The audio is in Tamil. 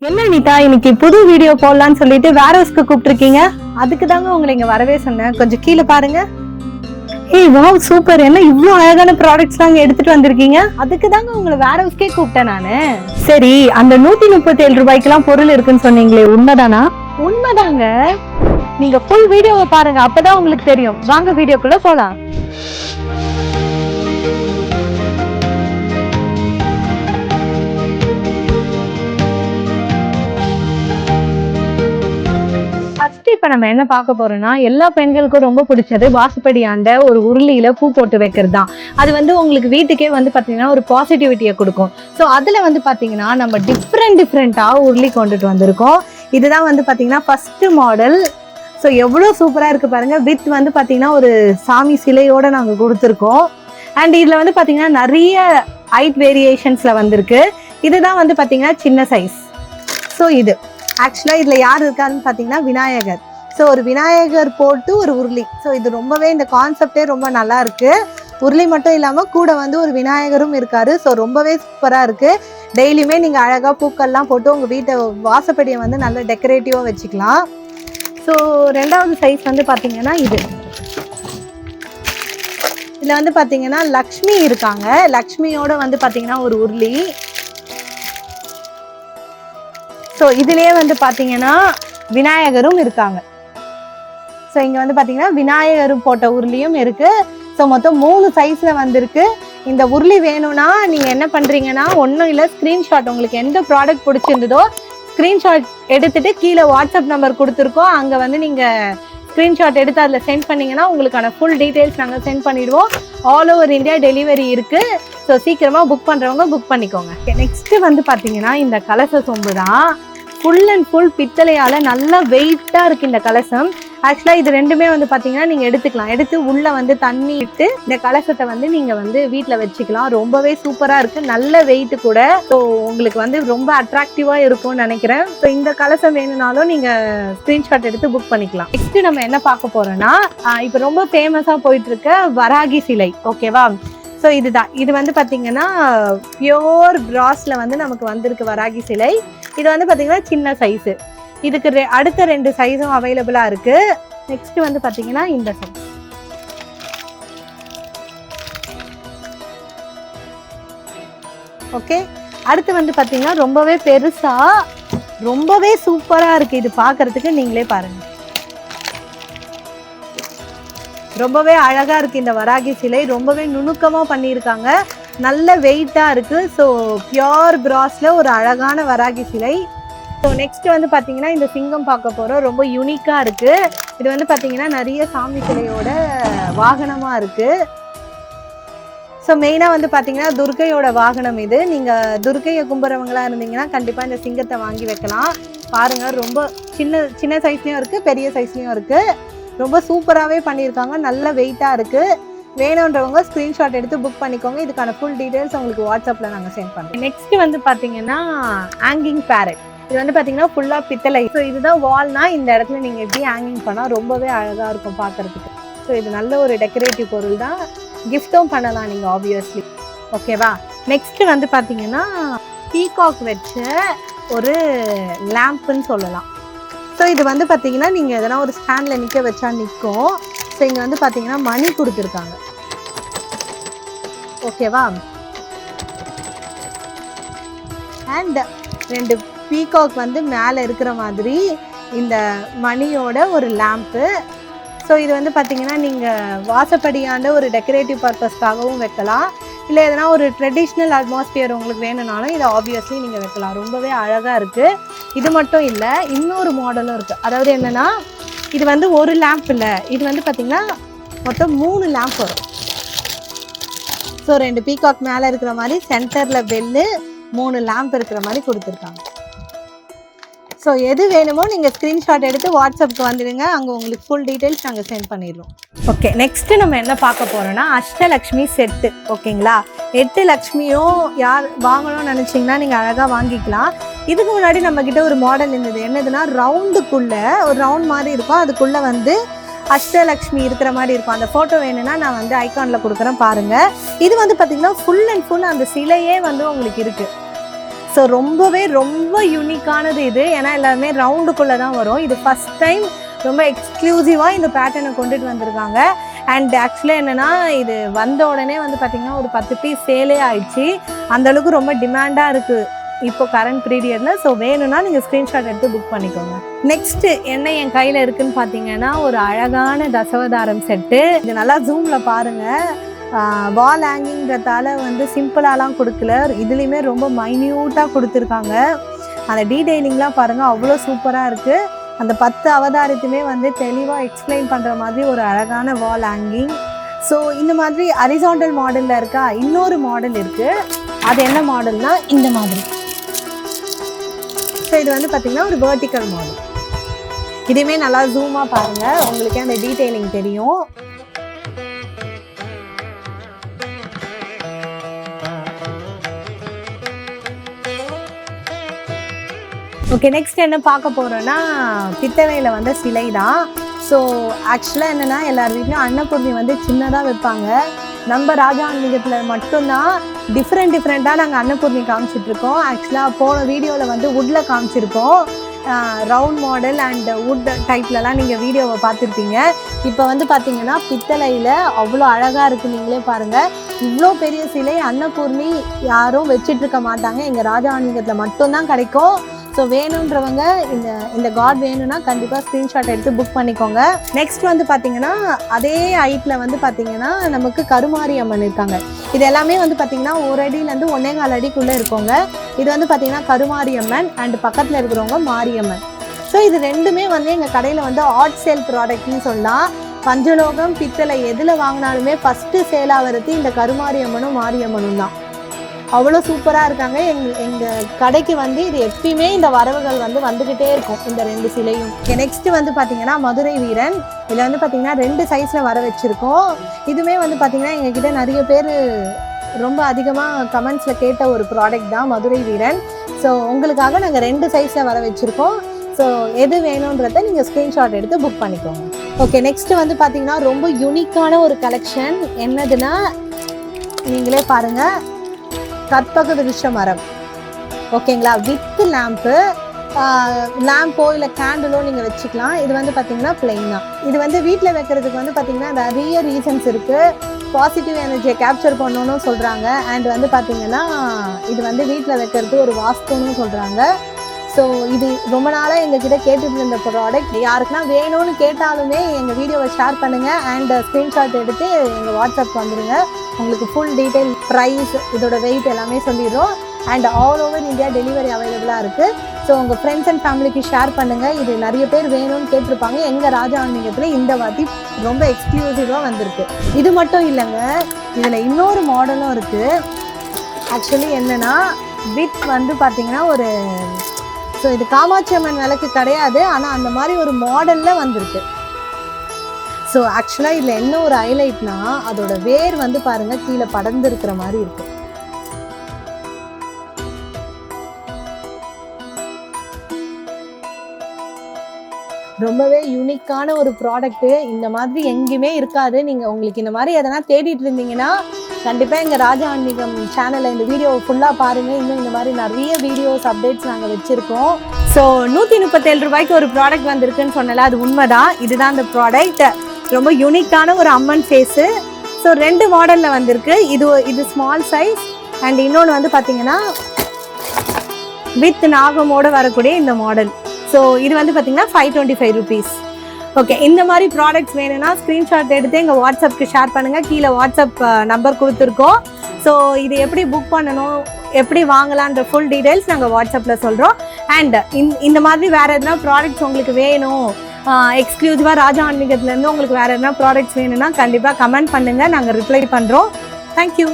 என்ன அனிதா இன்னைக்கு புது வீடியோ போடலாம்னு சொல்லிட்டு வேற ஹவுஸ்க்கு கூப்பிட்டுருக்கீங்க? அதுக்கு தாங்க உங்களை இங்க வரவே சொன்னேன். கொஞ்சம் கீழே பாருங்க. ஏய் வாவ் சூப்பர், என்ன இவ்ளோ அழகான ப்ராடக்ட்ஸ் எல்லாம் எடுத்துட்டு வந்திருக்கீங்க? அதுக்கு தாங்க உங்களை வேற ஹவுஸ்க்கே கூப்பிட்டேன் நானு. சரி, அந்த 137 ரூபாய்க்கெல்லாம் பொருள் இருக்குன்னு சொன்னீங்களே உண்மைதானா? உண்மைதாங்க. நீங்க ஃபுல் வீடியோவை பாருங்க, அப்பதான் உங்களுக்கு தெரியும். வாங்க வீடியோக்குள்ள போலாம். இப்ப நம்ம என்ன பார்க்க போறோம்னா, எல்லா பெண்களுக்கும் ரொம்ப பிடிச்சது வாசப்படியாண்ட ஒரு உருளியில பூ போட்டு வைக்கிறது தான். அது வந்து உங்களுக்கு வீட்டுக்கே வந்து பாத்தீங்கன்னா ஒரு பாசிட்டிவிட்டியை கொடுக்கும். ஸோ அதுல வந்து பாத்தீங்கன்னா நம்ம டிஃப்ரெண்டா உருளி கொண்டுட்டு வந்திருக்கோம். இதுதான் வந்து பாத்தீங்கன்னா ஃபர்ஸ்ட் மாடல். ஸோ எவ்வளோ சூப்பரா இருக்கு பாருங்க. வித் வந்து பாத்தீங்கன்னா ஒரு சாமி சிலையோட நாங்க கொடுத்துருக்கோம். அண்ட் இதுல வந்து பாத்தீங்கன்னா நிறைய ஹைட் வேரியேஷன்ஸ்ல வந்திருக்கு. இதுதான் வந்து பாத்தீங்கன்னா சின்ன சைஸ். ஸோ இது ஆக்சுவலாக இதில் யார் இருக்காருன்னு பார்த்தீங்கன்னா விநாயகர். ஸோ ஒரு விநாயகர் போட்டு ஒரு உருளி. ஸோ இது ரொம்பவே இந்த கான்செப்டே ரொம்ப நல்லா இருக்கு. உருளி மட்டும் இல்லாமல் கூட வந்து ஒரு விநாயகரும் இருக்காரு. ஸோ ரொம்பவே சூப்பராக இருக்கு. டெய்லியுமே நீங்கள் அழகாக பூக்கள்லாம் போட்டு உங்கள் வீட்டை வாசப்படியை வந்து நல்ல டெக்கரேட்டிவாக வச்சுக்கலாம். ஸோ ரெண்டாவது சைஸ் வந்து பார்த்தீங்கன்னா இது. இதில் வந்து பார்த்தீங்கன்னா லக்ஷ்மி இருக்காங்க. லக்ஷ்மியோட வந்து பார்த்தீங்கன்னா ஒரு உருளி. ஸோ இதுலேயே வந்து பார்த்தீங்கன்னா விநாயகரும் இருக்காங்க. ஸோ இங்கே வந்து பார்த்தீங்கன்னா விநாயகரும் போட்ட உருளியும் இருக்கு. ஸோ மொத்தம் 3 சைஸில் வந்திருக்கு. இந்த உருளி வேணும்னா நீங்கள் என்ன பண்ணுறீங்கன்னா, ஒன்றும் இல்லை, ஸ்க்ரீன்ஷாட் உங்களுக்கு எந்த ப்ராடக்ட் பிடிச்சிருந்ததோ ஸ்க்ரீன்ஷாட் எடுத்துட்டு கீழே வாட்ஸ்அப் நம்பர் கொடுத்துருக்கோம். அங்கே வந்து நீங்கள் ஸ்க்ரீன்ஷாட் எடுத்து அதில் சென்ட் பண்ணிங்கன்னா உங்களுக்கான ஃபுல் டீட்டெயில்ஸ் நாங்கள் சென்ட் பண்ணிடுவோம். ஆல் ஓவர் இந்தியா டெலிவரி இருக்குது. ஸோ சீக்கிரமாக புக் பண்ணுறவங்க புக் பண்ணிக்கோங்க. நெக்ஸ்ட்டு வந்து பார்த்தீங்கன்னா இந்த கலச சொம்பு தான். ஃபுல் அண்ட் ஃபுல் பித்தளையால் நல்லா வெயிட்டாக இருக்குது இந்த கலசம். ஆக்சுவலாக இது ரெண்டுமே வந்து பார்த்தீங்கன்னா நீங்கள் எடுத்துக்கலாம். எடுத்து உள்ளே வந்து தண்ணி இட்டு இந்த கலசத்தை வந்து நீங்கள் வந்து வீட்டில் வச்சுக்கலாம். ரொம்பவே சூப்பராக இருக்குது, நல்ல வெயிட்டு கூட. ஸோ உங்களுக்கு வந்து ரொம்ப அட்ராக்டிவாக இருக்கும்னு நினைக்கிறேன். ஸோ இந்த கலசம் வேணும்னாலும் நீங்கள் ஸ்க்ரீன்ஷாட் எடுத்து புக் பண்ணிக்கலாம். நெக்ஸ்ட்டு நம்ம என்ன பார்க்க போகிறோன்னா, இப்போ ரொம்ப ஃபேமஸாக போயிட்டுருக்க வராகி சிலை. ஓகேவா? ஸோ இதுதான். இது வந்து பார்த்தீங்கன்னா பியோர் பிராஸில் வந்து நமக்கு வந்திருக்கு வராகி சிலை. இது வந்து பார்த்தீங்கன்னா சின்ன சைஸு. இதுக்கு அடுத்த 2 சைஸும் அவைலபிளாக இருக்குது. நெக்ஸ்ட் வந்து பார்த்தீங்கன்னா இந்த சைஸ். ஓகே, அடுத்து வந்து பார்த்தீங்கன்னா ரொம்பவே பெருசாக ரொம்பவே சூப்பராக இருக்குது. இது பார்க்குறதுக்கு நீங்களே பாருங்கள், ரொம்பவே அழகாக இருக்குது இந்த வராகி சிலை. ரொம்பவே நுணுக்கமாக பண்ணியிருக்காங்க, நல்ல வெயிட்டாக இருக்குது. ஸோ பியோர் பிராஸில் ஒரு அழகான வராகி சிலை. ஸோ நெக்ஸ்ட் வந்து பார்த்தீங்கன்னா இந்த சிங்கம் பார்க்க போகிறோம். ரொம்ப யூனிக்காக இருக்குது. இது வந்து பார்த்தீங்கன்னா நிறைய சாமி சிலையோட வாகனமாக இருக்குது. ஸோ மெயினாக வந்து பார்த்தீங்கன்னா துர்க்கையோட வாகனம் இது. நீங்கள் துர்க்கையை கும்புறவங்களாக இருந்தீங்கன்னா கண்டிப்பாக இந்த சிங்கத்தை வாங்கி வைக்கலாம். பாருங்கள், ரொம்ப சின்ன சைஸ்லேயும் இருக்குது, பெரிய சைஸ்லேயும் இருக்குது. ரொம்ப சூப்பராகவே பண்ணியிருக்காங்க, நல்ல வெயிட்டாக இருக்குது. வேணுன்றவங்க ஸ்க்ரீன்ஷாட் எடுத்து புக் பண்ணிக்கோங்க. இதுக்கான ஃபுல் டீட்டெயில்ஸ் உங்களுக்கு வாட்ஸ்அப்பில் நாங்கள் சென்ட் பண்ணுறோம். நெக்ஸ்ட் வந்து பார்த்தீங்கன்னா ஹேங்கிங் பேரட். இது வந்து பார்த்தீங்கன்னா ஃபுல்லாக பித்தளை. ஸோ இதுதான் வால்னா, இந்த இடத்துல நீங்கள் எப்படி ஹேங்கிங் பண்ணால் ரொம்பவே அழகாக இருக்கும் பார்க்குறதுக்கு. ஸோ இது நல்ல ஒரு டெக்கரேட்டிவ் பொருள் தான், கிஃப்ட்டும் பண்ணலாம் நீங்கள் ஆப்வியஸ்லி. ஓகேவா? நெக்ஸ்ட்டு வந்து பார்த்தீங்கன்னா பீகாக் வச்ச ஒரு லேம்ப்புன்னு சொல்லலாம். ஸோ இது வந்து பார்த்தீங்கன்னா நீங்கள் எதனா ஒரு ஸ்டாண்டில் நிற்க வச்சா நிற்கும். ஸோ இங்கே வந்து பார்த்தீங்கன்னா மணி கொடுத்துருக்காங்க. ஓகேவா? அண்ட் 2 பீகாக் வந்து மேலே இருக்கிற மாதிரி இந்த மணியோட ஒரு லேம்ப்பு. ஸோ இது வந்து பார்த்தீங்கன்னா நீங்கள் வாசப்படியாண்ட ஒரு டெக்கரேட்டிவ் பர்பஸ்க்காகவும் வைக்கலாம். இல்லை எதனா ஒரு ட்ரெடிஷ்னல் அட்மாஸ்பியர் உங்களுக்கு வேணும்னாலும் இதை ஆப்வியஸ்லி நீங்கள் வைக்கலாம். ரொம்பவே அழகாக இருக்குது. இது மட்டும் இல்லை, இன்னொரு மாடலும் இருக்குது. அதாவது என்னென்னா, இது வந்து ஒரு லேம்ப் இல்லை, இது வந்து பார்த்திங்கன்னா மொத்தம் 3 லேம்ப் வரும். ஸோ 2 பீகாக் மேலே இருக்கிற மாதிரி, சென்டரில் பெல்லு, 3 லேம்ப் இருக்கிற மாதிரி கொடுத்துருக்காங்க. ஸோ எது வேணுமோ நீங்கள் ஸ்க்ரீன்ஷாட் எடுத்து வாட்ஸ்அப்புக்கு வந்துடுங்க. அங்கே உங்களுக்கு ஃபுல் டீட்டெயில்ஸ் நாங்கள் சென்ட் பண்ணிடுறோம். ஓகே, நெக்ஸ்ட்டு நம்ம என்ன பார்க்க போகிறோன்னா அஷ்டலக்ஷ்மி செட்டு. ஓகேங்களா? 8 லக்ஷ்மியும் யார் வாங்கணும்னு நினச்சிங்கன்னா நீங்கள் அழகாக வாங்கிக்கலாம். இதுக்கு முன்னாடி நம்மக்கிட்ட ஒரு மாடல் இருந்தது. என்னதுன்னா, ரவுண்டுக்குள்ளே ஒரு ரவுண்ட் மாதிரி இருக்கும், அதுக்குள்ளே வந்து அஷ்டலக்ஷ்மி இருக்கிற மாதிரி இருக்கும். அந்த ஃபோட்டோ வேணும்னா நான் வந்து ஐகானில் கொடுக்குறேன் பாருங்கள். இது வந்து பார்த்திங்கன்னா ஃபுல் அண்ட் ஃபுல் அந்த சிலையே வந்து உங்களுக்கு இருக்குது. ஸோ ரொம்ப யூனிக்கானது இது. ஏன்னா எல்லாருமே ரவுண்டுக்குள்ளே தான் வரும். இது ஃபஸ்ட் டைம் ரொம்ப எக்ஸ்க்ளூசிவாக இந்த பேட்டர்னை கொண்டுட்டு வந்திருக்காங்க. அண்ட் ஆக்சுவலாக என்னென்னா இது வந்த உடனே வந்து பார்த்திங்கன்னா ஒரு 10 பீஸ் சேலே ஆயிடுச்சு. அந்தளவுக்கு ரொம்ப டிமாண்டாக இருக்குது இப்போ கரண்ட் பீரியடில். ஸோ வேணும்னா நீங்கள் ஸ்க்ரீன்ஷாட் எடுத்து புக் பண்ணிக்கோங்க. நெக்ஸ்ட்டு என்ன என் கையில் இருக்குதுன்னு பார்த்தீங்கன்னா ஒரு அழகான தசவதாரம் செட்டு. இது நல்லா ஜூமில் பாருங்கள். வால் ஹேங்கிங்கிறதால வந்து சிம்பிளாலாம் கொடுக்கல, இதுலேயுமே ரொம்ப மைன்யூட்டாக கொடுத்துருக்காங்க. அந்த டீட்டெயிலிங்லாம் பாருங்கள், அவ்வளோ சூப்பராக இருக்குது. அந்த 10 அவதாரத்தையுமே வந்து தெளிவாக எக்ஸ்பிளைன் பண்ணுற மாதிரி ஒரு அழகான வால் ஹேங்கிங். ஸோ இந்த மாதிரி ஹரிசாண்டல் மாடலில் இருக்கா, இன்னொரு மாடல் இருக்குது. அது என்ன மாடல்னா இந்த மாதிரி. ஸோ இது வந்து பார்த்திங்கன்னா ஒரு வெர்டிக்கல் மாடல். இதுவுமே நல்லா ஜூமாக பாருங்கள், உங்களுக்கே அந்த டீட்டெயிலிங் தெரியும். ஓகே, நெக்ஸ்ட் என்ன பார்க்க போகிறோன்னா பித்தளையில் வந்து சிலை தான். ஸோ ஆக்சுவலாக என்னென்னா எல்லார் வீட்லையும் அன்னபூர்ணி வந்து சின்னதாக வைப்பாங்க. நம்ம ராஜா ஆன்மீகத்தில் மட்டும்தான் டிஃப்ரெண்ட்டாக நாங்கள் அன்னபூர்ணி காமிச்சிட்ருக்கோம். ஆக்சுவலாக போன வீடியோவில் வந்து வுட்டில் காமிச்சிருக்கோம், ரவுண்ட் மாடல் அண்ட் வுட் டைப்லலாம் நீங்கள் வீடியோவை பார்த்துருப்பீங்க. இப்போ வந்து பார்த்திங்கன்னா பித்தளையில் அவ்வளோ அழகாக இருக்குது. நீங்களே பாருங்கள், இவ்வளோ பெரிய சிலை அன்னபூர்ணி யாரும் வச்சிட்ருக்க மாட்டாங்க, எங்கள் ராஜா ஆன்மீகத்தில் மட்டும்தான் கிடைக்கும். ஸோ வேணுன்றவங்க இந்த காட் வேணும்னா கண்டிப்பாக ஸ்க்ரீன்ஷாட் எடுத்து புக் பண்ணிக்கோங்க. நெக்ஸ்ட் வந்து பார்த்திங்கன்னா அதே ஹைட்டில் வந்து பார்த்திங்கன்னா நமக்கு கருமாரி அம்மன் இருக்காங்க. இது எல்லாமே வந்து பார்த்திங்கன்னா 1 அடியிலேருந்து 1.25 அடிக்குள்ளே இருக்கோங்க. இது வந்து பார்த்திங்கன்னா கருமாரி அம்மன் அண்ட் பக்கத்தில் இருக்கிறவங்க மாரியம்மன். ஸோ இது ரெண்டுமே வந்து எங்கள் கடையில் வந்து ஆட் சேல் ப்ராடக்ட்னு சொல்லலாம். பஞ்சலோகம் பித்தளை எதில் வாங்கினாலுமே ஃபஸ்ட்டு சேல் ஆகிறது இந்த கருமாரி அம்மனும் மாரியம்மனும் தான். அவ்வளோ சூப்பராக இருக்காங்க. எங்கள் கடைக்கு வந்து இது எப்பயுமே இந்த வரவுகள் வந்து வந்துக்கிட்டே இருக்கும், இந்த 2 சிலையும். நெக்ஸ்ட்டு வந்து பார்த்திங்கன்னா மதுரை வீரன். இதில் வந்து பார்த்திங்கன்னா 2 சைஸில் வர வச்சுருக்கோம். இதுவுமே வந்து பார்த்திங்கன்னா எங்ககிட்ட நிறைய பேர் ரொம்ப அதிகமாக கமெண்ட்ஸில் கேட்ட ஒரு ப்ராடக்ட் தான் மதுரை வீரன். ஸோ உங்களுக்காக நாங்கள் 2 சைஸில் வர வச்சுருக்கோம். ஸோ எது வேணுன்றதை நீங்கள் ஸ்க்ரீன்ஷாட் எடுத்து புக் பண்ணிக்கோங்க. ஓகே, நெக்ஸ்ட்டு வந்து பார்த்திங்கன்னா ரொம்ப யூனிக்கான ஒரு கலெக்ஷன். என்னதுன்னா நீங்களே பாருங்கள், கற்பக விருட்ச மரம். ஓகேங்களா, வித் லேம்போ இல்லை கேண்டிலோ நீங்கள் வச்சுக்கலாம். இது வந்து பார்த்திங்கன்னா பிளெயின் தான். இது வந்து வீட்டில் வைக்கிறதுக்கு வந்து பார்த்திங்கன்னா நிறைய ரீசன்ஸ் இருக்குது. பாசிட்டிவ் எனர்ஜியை கேப்சர் பண்ணணும்னு சொல்கிறாங்க. அண்ட் வந்து பார்த்திங்கன்னா இது வந்து வீட்டில் வைக்கிறது ஒரு வாஸ்துன்னு சொல்கிறாங்க. ஸோ இது ரொம்ப நாளாக எங்ககிட்ட கேட்டுட்டு இருந்த ப்ராடக்ட். யாருக்குன்னா வேணும்னு கேட்டாலுமே எங்கள் வீடியோவை ஷேர் பண்ணுங்கள் அண்ட் ஸ்க்ரீன்ஷாட் எடுத்து எங்கள் வாட்ஸ்அப் வந்துடுங்க. உங்களுக்கு ஃபுல் டீட்டெயில், ப்ரைஸ், இதோட வெயிட் எல்லாமே சொல்லிடுறோம். And all over India delivery அவைலபிளாக இருக்குது. ஸோ உங்கள் ஃப்ரெண்ட்ஸ் அண்ட் ஃபேமிலிக்கு ஷேர் பண்ணுங்கள். இது நிறைய பேர் வேணும்னு கேட்டிருப்பாங்க. எங்கள் ராஜா ஆன்மீகத்தில் இந்த வாட்டி ரொம்ப எக்ஸ்க்ளூசிவாக வந்திருக்கு. இது மட்டும் இல்லைங்க, இதில் இன்னொரு மாடலும் இருக்குது. ஆக்சுவலி என்னென்னா வித் வந்து பார்த்திங்கன்னா ஒரு, ஸோ இது காமாட்சி அம்மன் விளக்கு கிடையாது, ஆனால் அந்த மாதிரி ஒரு மாடலில் வந்திருக்கு. ஸோ ஆக்சுவலாக இதில் என்ன ஒரு ஹைலைட்னா அதோட வேர் வந்து பாருங்கள் கீழே படர்ந்து இருக்கிற மாதிரி இருக்குது. ரொம்பவே யூனிக்கான ஒரு ப்ராடக்ட்டு. இந்த மாதிரி எங்கேயுமே இருக்காது. நீங்கள் உங்களுக்கு இந்த மாதிரி எதனா தேடிட்டு இருந்தீங்கன்னா கண்டிப்பாக எங்கள் ராஜா ஆன்மீகம் சேனலில் இந்த வீடியோவை ஃபுல்லாக பாருங்கள். இன்னும் இந்த மாதிரி நிறைய வீடியோஸ் அப்டேட்ஸ் நாங்கள் வச்சுருக்கோம். ஸோ 137 ரூபாய்க்கு ஒரு ப்ராடக்ட் வந்திருக்குன்னு சொன்னல, அது உண்மைதான். இதுதான் அந்த ப்ராடக்ட். ரொம்ப யூனிக்கான ஒரு அம்மன் ஃபேஸு. ஸோ 2 மாடலில் வந்திருக்கு. இது ஸ்மால் சைஸ் அண்ட் இன்னொன்று வந்து பார்த்திங்கன்னா வித் நாகமோடு வரக்கூடிய இந்த மாடல். ஸோ இது வந்து பார்த்திங்கன்னா 525 rupees. ஓகே, இந்த மாதிரி ப்ராடக்ட்ஸ் வேணும்னா ஸ்க்ரீன்ஷாட் எடுத்து எங்கள் வாட்ஸ்அப்புக்கு ஷேர் பண்ணுங்கள். கீழே வாட்ஸ்அப் நம்பர் கொடுத்துருக்கோம். ஸோ இது எப்படி புக் பண்ணணும், எப்படி வாங்கலான்ற ஃபுல் டீட்டெயில்ஸ் நாங்கள் வாட்ஸ்அப்பில் சொல்கிறோம். அண்ட் இந்த மாதிரி வேறு எதுனா ப்ராடக்ட்ஸ் உங்களுக்கு வேணும், எக்ஸ்க்ளூசிவாக ராஜா ஆன்மீகத்துலேருந்து உங்களுக்கு வேறு எதுனா ப்ராடக்ட்ஸ் வேணும்னா கண்டிப்பாக கமெண்ட் பண்ணுங்கள், நாங்கள் ரிப்ளை பண்ணுறோம். தேங்க்யூ.